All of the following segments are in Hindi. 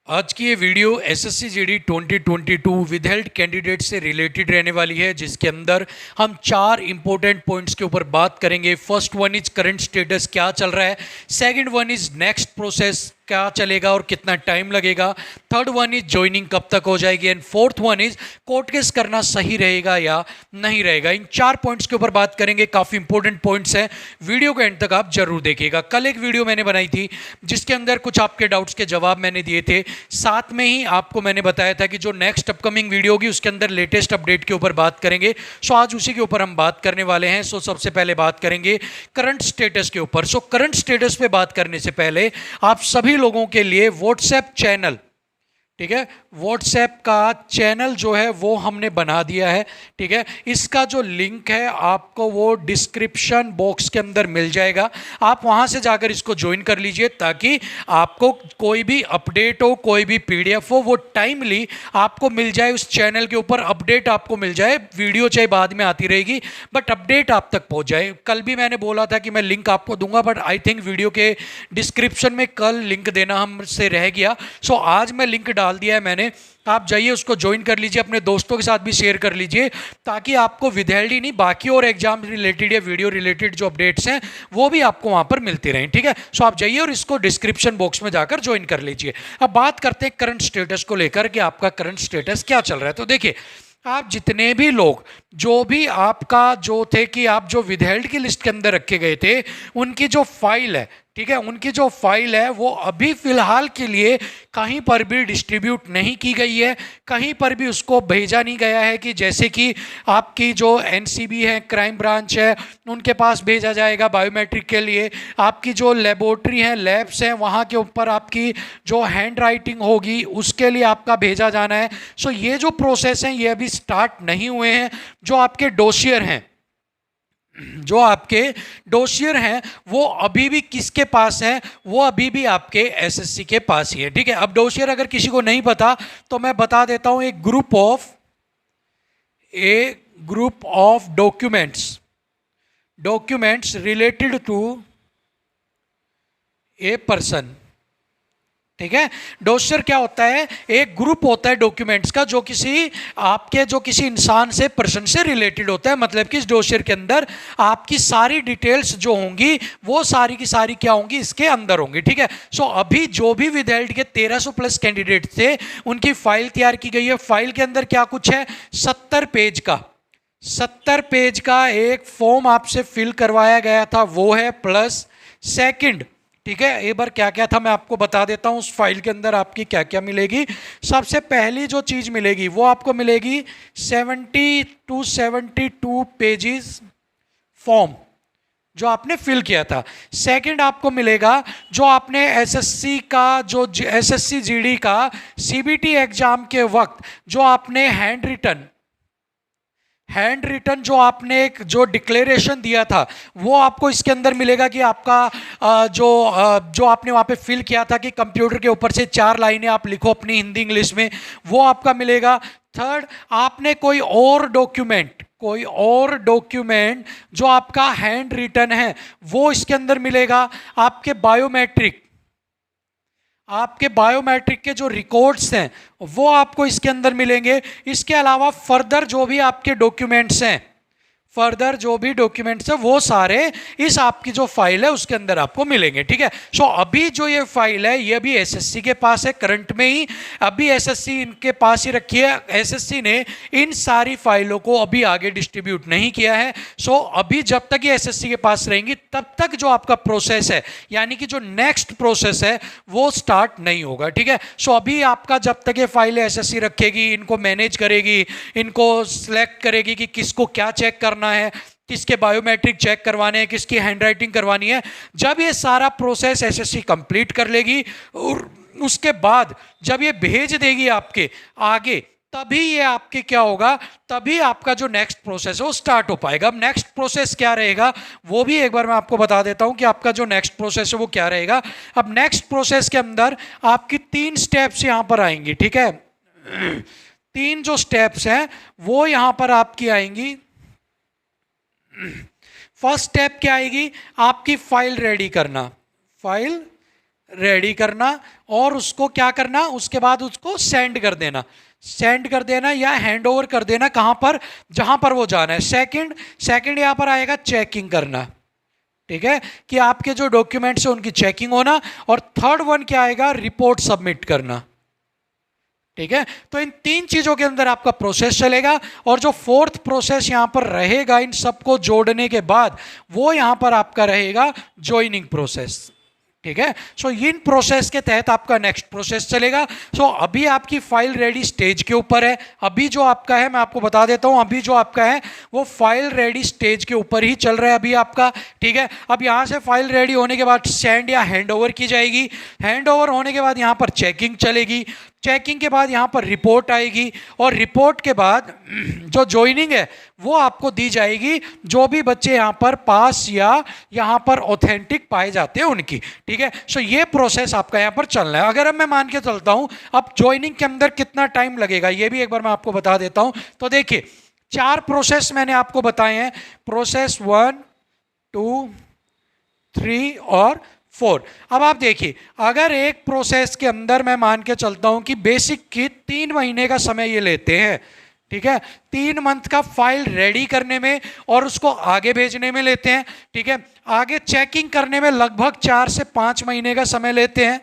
आज की ये video SSC GD 2022 withheld candidate से रिलेटेड रहने वाली है, जिसके अंदर हम 4 इंपॉर्टेंट पॉइंट्स के ऊपर बात करेंगे। First one is current status क्या चल रहा है, second one is next process क्या चलेगा और कितना टाइम लगेगा, थर्ड वन इज ज्वाइनिंग कब तक हो जाएगी, and fourth one is court case करना सही रहेगा या नहीं रहेगा। इन 4 पॉइंट्स के ऊपर बात करेंगे। काफ़ी इंपॉर्टेंट पॉइंट्स हैं, वीडियो को एंड तक आप जरूर देखिएगा। कल एक वीडियो मैंने बनाई थी जिसके अंदर कुछ आपके डाउट्स के जवाब मैंने दिए थे, साथ में ही आपको मैंने बताया था कि जो नेक्स्ट अपकमिंग वीडियो होगी उसके अंदर लेटेस्ट अपडेट के ऊपर बात करेंगे। सो आज उसी के ऊपर हम बात करने वाले हैं। सो सबसे पहले बात करेंगे करंट स्टेटस के ऊपर। सो करंट स्टेटस पे बात करने से पहले आप सभी लोगों के लिए व्हाट्सएप चैनल, ठीक है, व्हाट्सएप का चैनल जो है वो हमने बना दिया है, ठीक है। इसका जो लिंक है आपको वो डिस्क्रिप्शन बॉक्स के अंदर मिल जाएगा। आप वहां से जाकर इसको ज्वाइन कर लीजिए ताकि आपको कोई भी अपडेट हो, कोई भी पीडीएफ हो, वो टाइमली आपको मिल जाए। उस चैनल के ऊपर अपडेट आपको मिल जाए। वीडियो चाहे बाद में आती रहेगी बट अपडेट आप तक पहुंच जाए। कल भी मैंने बोला था कि मैं लिंक आपको दूंगा, बट आई थिंक वीडियो के डिस्क्रिप्शन में कल लिंक देना हमसे रह गया। सो आज मैं लिंक डाल दिया है मैंने, आप जाइए उसको ज्वाइन कर लीजिए, अपने दोस्तों के साथ भी शेयर कर लीजिए ताकि आपको विदहेल्ड ही नहीं बाकी और एग्जाम रिलेटेड या वीडियो रिलेटेड जो अपडेट्स हैं वो भी आपको वहां पर मिलती रहें, ठीक है। सो आप जाइए और इसको डिस्क्रिप्शन बॉक्स में जाकर ज्वाइन कर लीजिए। अब बात करते हैं करंट स्टेटस को लेकर कि आपका करंट स्टेटस क्या चल रहा है। तो देखिए, आप जितने भी लोग जो भी आपका जो थे कि आप जो विदहेल्ड की लिस्ट के अंदर रखे गए थे, उनकी जो फाइल है, ठीक है, उनकी जो फाइल है वो अभी फिलहाल के लिए कहीं पर भी डिस्ट्रीब्यूट नहीं की गई है, कहीं पर भी उसको भेजा नहीं गया है कि जैसे कि आपकी जो एनसीबी है, क्राइम ब्रांच है, उनके पास भेजा जाएगा बायोमेट्रिक के लिए। आपकी जो लेबोरेटरी है, लैब्स हैं, वहाँ के ऊपर आपकी जो हैंड राइटिंग होगी उसके लिए आपका भेजा जाना है। सो ये जो प्रोसेस हैं ये अभी स्टार्ट नहीं हुए हैं। जो आपके डोसियर हैं, जो आपके डोसियर हैं वो अभी भी किसके पास हैं, वो अभी भी आपके एसएससी के पास ही है, ठीक है। अब डोसियर अगर किसी को नहीं पता तो मैं बता देता हूं, एक group of documents related to a person, ठीक है। डोसियर क्या होता है, एक ग्रुप होता है डॉक्यूमेंट्स का जो किसी इंसान से, पर्सन से रिलेटेड होता है। मतलब कि इस डोसियर के अंदर आपकी सारी डिटेल्स जो होंगी वो सारी की सारी क्या होंगी, इसके अंदर होंगी, ठीक है। सो अभी जो भी विदहेल्ड के 1300 प्लस कैंडिडेट थे उनकी फाइल तैयार की गई है। फाइल के अंदर क्या कुछ है, 70 पेज का एक फॉर्म आपसे फिल करवाया गया था, वो है प्लस सेकंड, ठीक है। एक बार क्या क्या था मैं आपको बता देता हूं। उस फाइल के अंदर आपकी क्या क्या मिलेगी। सबसे पहली जो चीज मिलेगी वो आपको मिलेगी 72 पेजेस फॉर्म जो आपने फिल किया था। सेकंड आपको मिलेगा जो आपने एसएससी का, जो एसएससी जीडी का सीबीटी एग्जाम के वक्त जो आपने हैंड रिटन जो आपने एक जो डिक्लेरेशन दिया था वो आपको इसके अंदर मिलेगा कि आपका जो आपने वहाँ पे फिल किया था कि कंप्यूटर के ऊपर से 4 लाइनें आप लिखो अपनी हिंदी इंग्लिश में, वो आपका मिलेगा। थर्ड, आपने कोई और डॉक्यूमेंट जो आपका हैंड रिटन है वो इसके अंदर मिलेगा। आपके बायोमेट्रिक के जो रिकॉर्ड्स हैं वो आपको इसके अंदर मिलेंगे। इसके अलावा फर्दर जो भी डॉक्यूमेंट्स हैं वो सारे इस आपकी जो फाइल है उसके अंदर आपको मिलेंगे, ठीक है। सो अभी जो ये फाइल है ये अभी एसएससी के पास है, करंट में ही अभी एसएससी इनके पास ही रखी है। एसएससी ने इन सारी फाइलों को अभी आगे डिस्ट्रीब्यूट नहीं किया है। सो अभी जब तक ये एसएससी के पास रहेंगी तब तक जो आपका प्रोसेस है, यानी कि जो नेक्स्ट प्रोसेस है वो स्टार्ट नहीं होगा, ठीक है। सो अभी आपका जब तक ये फाइल एसएससी रखेगी, इनको मैनेज करेगी, इनको सिलेक्ट करेगी कि किसको क्या चेक करना है, किसके बायोमेट्रिक चेक करवाने हैं, किसकी हैंडराइटिंग करवानी है। जब ये सारा प्रोसेस एसएससी कंप्लीट कर लेगी और उसके बाद जब ये भेज देगी आपके आगे, तभी ये आपके क्या होगा, तभी आपका जो नेक्स्ट प्रोसेस है वो स्टार्ट हो पाएगा। अब नेक्स्ट प्रोसेस क्या रहेगा वो भी एक बार मैं आपको बता देता हूं कि आपका जो नेक्स्ट प्रोसेस है वो क्या रहेगा। अब नेक्स्ट प्रोसेस के अंदर आपकी 3 स्टेप्स यहां पर आएंगी, ठीक है। 3 जो स्टेप्स हैं वो यहां पर आपकी आएंगी। फर्स्ट स्टेप क्या आएगी, आपकी फाइल रेडी करना, फाइल रेडी करना और उसको क्या करना, उसके बाद उसको सेंड कर देना, सेंड कर देना या हैंड ओवर कर देना कहाँ पर, जहाँ पर वो जाना है। सेकंड यहाँ पर आएगा चेकिंग करना, ठीक है, कि आपके जो डॉक्यूमेंट्स हैं उनकी चेकिंग होना। और थर्ड वन क्या आएगा, रिपोर्ट सबमिट करना, ठीक है। तो इन तीन चीजों के अंदर आपका प्रोसेस चलेगा। और जो फोर्थ प्रोसेस यहां पर रहेगा इन सबको जोड़ने के बाद, वो यहां पर आपका रहेगा ज्वाइनिंग प्रोसेस, ठीक है। सो इन प्रोसेस के तहत आपका नेक्स्ट प्रोसेस चलेगा। सो अभी आपकी फाइल रेडी स्टेज के ऊपर है। अभी जो आपका है मैं आपको बता देता हूं, अभी जो आपका है वो फाइल रेडी स्टेज के ऊपर ही चल रहा है अभी आपका, ठीक है। अब यहां से फाइल रेडी होने के बाद सेंड या हैंड ओवर की जाएगी। हैंड ओवर होने के बाद यहां पर चेकिंग चलेगी। चेकिंग के बाद यहाँ पर रिपोर्ट आएगी और रिपोर्ट के बाद जो ज्वाइनिंग है वो आपको दी जाएगी, जो भी बच्चे यहाँ पर पास या यहाँ पर ऑथेंटिक पाए जाते हैं उनकी, ठीक है। सो ये प्रोसेस आपका यहाँ पर चलना है। अगर अब मैं मान के चलता हूँ अब ज्वाइनिंग के अंदर कितना टाइम लगेगा ये भी एक बार मैं आपको बता देता हूँ। तो देखिए 4 प्रोसेस मैंने आपको बताए हैं, प्रोसेस 1, 2, 3 और 4। अब आप देखिए अगर एक प्रोसेस के अंदर मैं मान के चलता हूं कि बेसिक की 3 महीने का समय ये लेते हैं, ठीक है, 3 मंथ का फाइल रेडी करने में और उसको आगे भेजने में लेते हैं, ठीक है। आगे चेकिंग करने में लगभग 4 से 5 महीने का समय लेते हैं,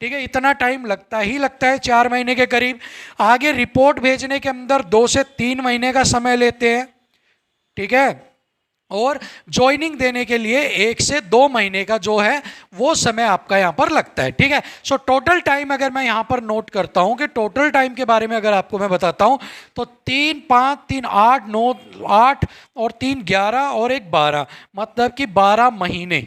ठीक है, इतना टाइम लगता ही लगता है, 4 महीने के करीब। आगे रिपोर्ट भेजने के अंदर 2 से 3 महीने का समय लेते हैं, ठीक है। और ज्वाइनिंग देने के लिए 1 से 2 महीने का जो है वो समय आपका यहाँ पर लगता है, ठीक है। सो टोटल टाइम अगर मैं यहाँ पर नोट करता हूँ कि टोटल टाइम के बारे में अगर आपको मैं बताता हूँ तो 3, 5, 3, 8, 9, 8 और 3, 11 और 1, 12, मतलब कि 12 महीने,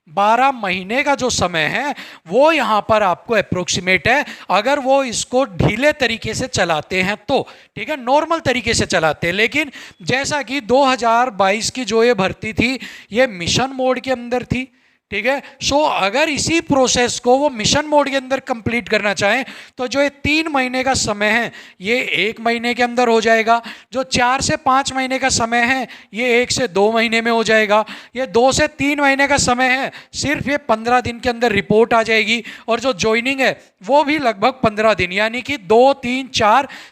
12 महीने का जो समय है वो यहाँ पर आपको अप्रोक्सीमेट है। अगर वो इसको ढीले तरीके से चलाते हैं तो, ठीक है, नॉर्मल तरीके से चलाते हैं। लेकिन जैसा कि 2022 की जो ये भर्ती थी ये मिशन मोड के अंदर थी, ठीक है। सो अगर इसी प्रोसेस को वो मिशन मोड के अंदर कंप्लीट करना चाहें तो जो ये 3 महीने का समय है ये 1 महीने के अंदर हो जाएगा। जो 4 से 5 महीने का समय है ये 1 से 2 महीने में हो जाएगा। ये 2 से 3 महीने का समय है सिर्फ ये 15 दिन के अंदर रिपोर्ट आ जाएगी। और जो ज्वाइनिंग है वो भी लगभग 15 दिन, यानी कि 2, 3,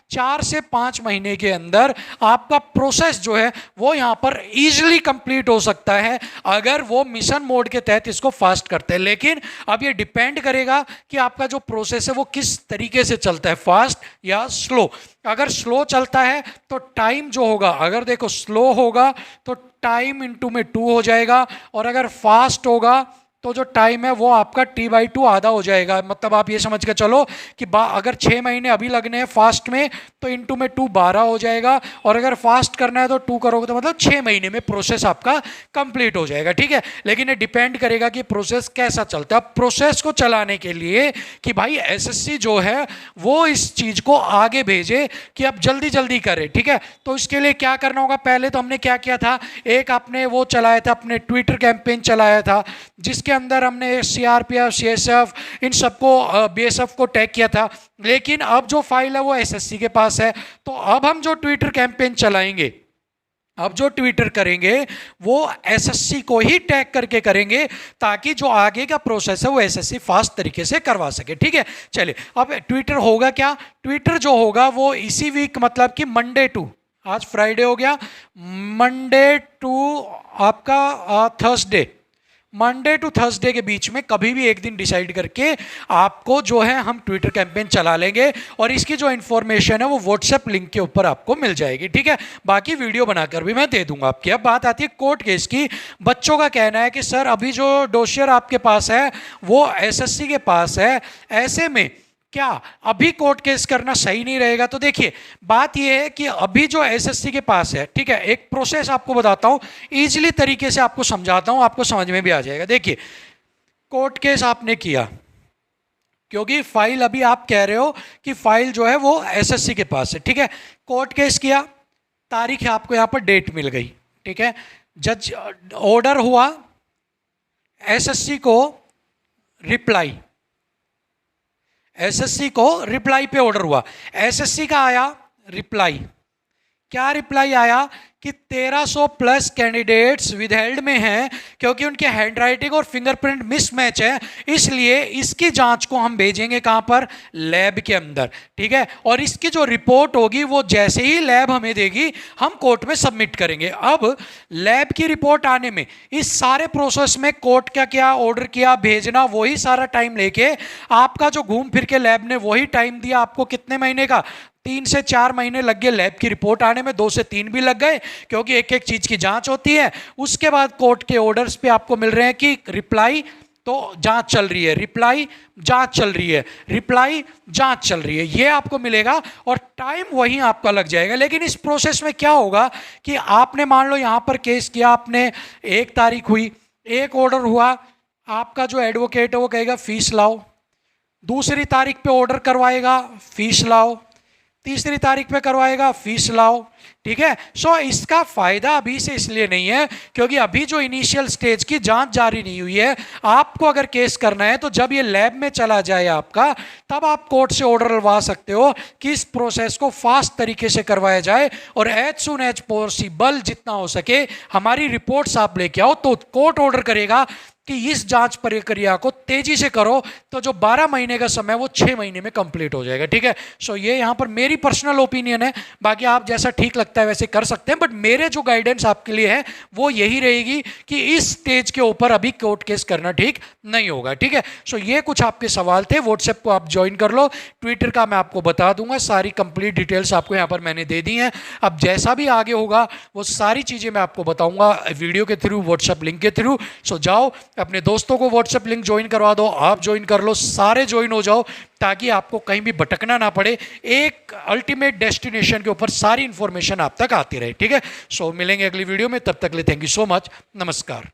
4 से 5 महीने के अंदर आपका प्रोसेस जो है वो यहाँ पर इजीली कंप्लीट हो सकता है अगर वो मिशन मोड के तहत इसको फास्ट करते हैं। लेकिन अब ये डिपेंड करेगा कि आपका जो प्रोसेस है वो किस तरीके से चलता है, फास्ट या स्लो। अगर स्लो चलता है तो टाइम जो होगा, अगर देखो स्लो होगा तो टाइम इंटू में 2 हो जाएगा, और अगर फास्ट होगा तो जो टाइम है वो आपका T/2 आधा हो जाएगा। मतलब आप ये समझ के चलो कि अगर 6 महीने अभी लगने हैं फास्ट में तो इंटू में 2 12 हो जाएगा, और अगर फास्ट करना है तो 2 करोगे तो मतलब 6 महीने में प्रोसेस आपका कंप्लीट हो जाएगा, ठीक है। लेकिन ये डिपेंड करेगा कि प्रोसेस कैसा चलता है। प्रोसेस को चलाने के लिए कि भाई एसएससी जो है वो इस चीज़ को आगे भेजे कि अब जल्दी जल्दी करे, ठीक है। तो इसके लिए क्या करना होगा, पहले तो हमने क्या किया था, एक आपने वो चलाया था, अपने ट्विटर कैंपेन चलाया था जिसके अंदर हमने सीआरपीएफ, सीएसएफ, इन सबको, बीएसएफ को टैग किया था। लेकिन अब जो फाइल है वो एसएससी के पास है, तो अब हम जो ट्विटर कैंपेन चलाएंगे, अब जो ट्विटर करेंगे वो एसएससी को ही टैग करके करेंगे ताकि जो आगे का प्रोसेस है वो एसएससी फास्ट तरीके से करवा सके, ठीक है। चलिए अब ट्विटर होगा क्या, ट्विटर जो होगा वो इसी वीक, मतलब कि मंडे टू, आज फ्राइडे हो गया, मंडे टू आपका थर्सडे, मंडे टू थर्सडे के बीच में कभी भी एक दिन डिसाइड करके आपको जो है हम ट्विटर कैंपेन चला लेंगे, और इसकी जो इन्फॉर्मेशन है वो व्हाट्सएप लिंक के ऊपर आपको मिल जाएगी, ठीक है। बाकी वीडियो बनाकर भी मैं दे दूंगा आपकी। अब बात आती है कोर्ट केस की। बच्चों का कहना है कि सर अभी जो डोसियर आपके पास है वो एसएससी के पास है, ऐसे में क्या अभी कोर्ट केस करना सही नहीं रहेगा। तो देखिए बात यह है कि अभी जो एसएससी के पास है, ठीक है, एक प्रोसेस आपको बताता हूं, इजीली तरीके से आपको समझाता हूं, आपको समझ में भी आ जाएगा। देखिए कोर्ट केस आपने किया, क्योंकि फाइल अभी आप कह रहे हो कि फाइल जो है वो एसएससी के पास है, ठीक है। कोर्ट केस किया, तारीख आपको यहां पर डेट मिल गई, ठीक है, जज ऑर्डर हुआ, एसएससी को रिप्लाई, एसएससी को रिप्लाई पे ऑर्डर हुआ, एसएससी का आया रिप्लाई, क्या रिप्लाई आया कि 1300 प्लस कैंडिडेट्स विदहेल्ड में हैं क्योंकि उनके हैंडराइटिंग और फिंगरप्रिंट मिसमैच है, इसलिए इसकी जांच को हम भेजेंगे कहां पर, लैब के अंदर, ठीक है। और इसकी जो रिपोर्ट होगी वो जैसे ही लैब हमें देगी हम कोर्ट में सबमिट करेंगे। अब लैब की रिपोर्ट आने में इस सारे प्रोसेस में कोर्ट का क्या ऑर्डर किया, भेजना, वही सारा टाइम लेके आपका जो घूम फिर के लैब ने वही टाइम दिया आपको, कितने महीने का, 3 से 4 महीने लग गए लैब की रिपोर्ट आने में, 2 से 3 भी लग गए क्योंकि एक एक चीज की जांच होती है। उसके बाद कोर्ट के ऑर्डर्स पे आपको मिल रहे हैं कि रिप्लाई तो जांच चल रही है, रिप्लाई जांच चल रही है, रिप्लाई जांच चल रही है, ये आपको मिलेगा और टाइम वहीं आपका लग जाएगा। लेकिन इस प्रोसेस में क्या होगा कि आपने मान लो यहां पर केस किया, आपने 1 तारीख हुई, एक ऑर्डर हुआ, आपका जो एडवोकेट है वो कहेगा फीस लाओ, दूसरी तारीख पे ऑर्डर करवाएगा, फीस लाओ, तीसरी तारीख पे करवाएगा, फीस लाओ, ठीक है। सो इसका फायदा अभी से इसलिए नहीं है क्योंकि अभी जो इनिशियल स्टेज की जांच जारी नहीं हुई है। आपको अगर केस करना है तो जब ये लैब में चला जाए आपका, तब आप कोर्ट से ऑर्डर लगा सकते हो कि इस प्रोसेस को फास्ट तरीके से करवाया जाए और एज सुन एज पॉसिबल जितना हो सके हमारी रिपोर्ट्स आप लेके आओ। तो कोर्ट ऑर्डर करेगा कि इस जांच प्रक्रिया को तेजी से करो, तो जो 12 महीने का समय वो 6 महीने में कंप्लीट हो जाएगा, ठीक है। सो ये यहां पर मेरी पर्सनल ओपिनियन है, बाकी आप जैसा ठीक लगता है वैसे कर सकते हैं, बट मेरे जो गाइडेंस आपके लिए है वो यही रहेगी कि इस स्टेज के ऊपर अभी कोर्ट केस करना ठीक नहीं होगा, ठीक है। सो ये कुछ आपके सवाल थे। व्हाट्सएप को आप ज्वाइन कर लो, ट्विटर का मैं आपको बता दूंगा, सारी कंप्लीट डिटेल्स आपको यहाँ पर मैंने दे दी हैं। अब जैसा भी आगे होगा वो सारी चीज़ें मैं आपको बताऊंगा वीडियो के थ्रू, व्हाट्सएप लिंक के थ्रू। सो जाओ अपने दोस्तों को व्हाट्सएप लिंक ज्वाइन करवा दो, आप ज्वाइन कर लो, सारे ज्वाइन हो जाओ ताकि आपको कहीं भी भटकना ना पड़े, एक अल्टीमेट डेस्टिनेशन के ऊपर सारी इंफॉर्मेशन आप तक आती रहे, ठीक है। सो मिलेंगे अगली वीडियो में, तब तक के लिए थैंक यू सो मच, नमस्कार।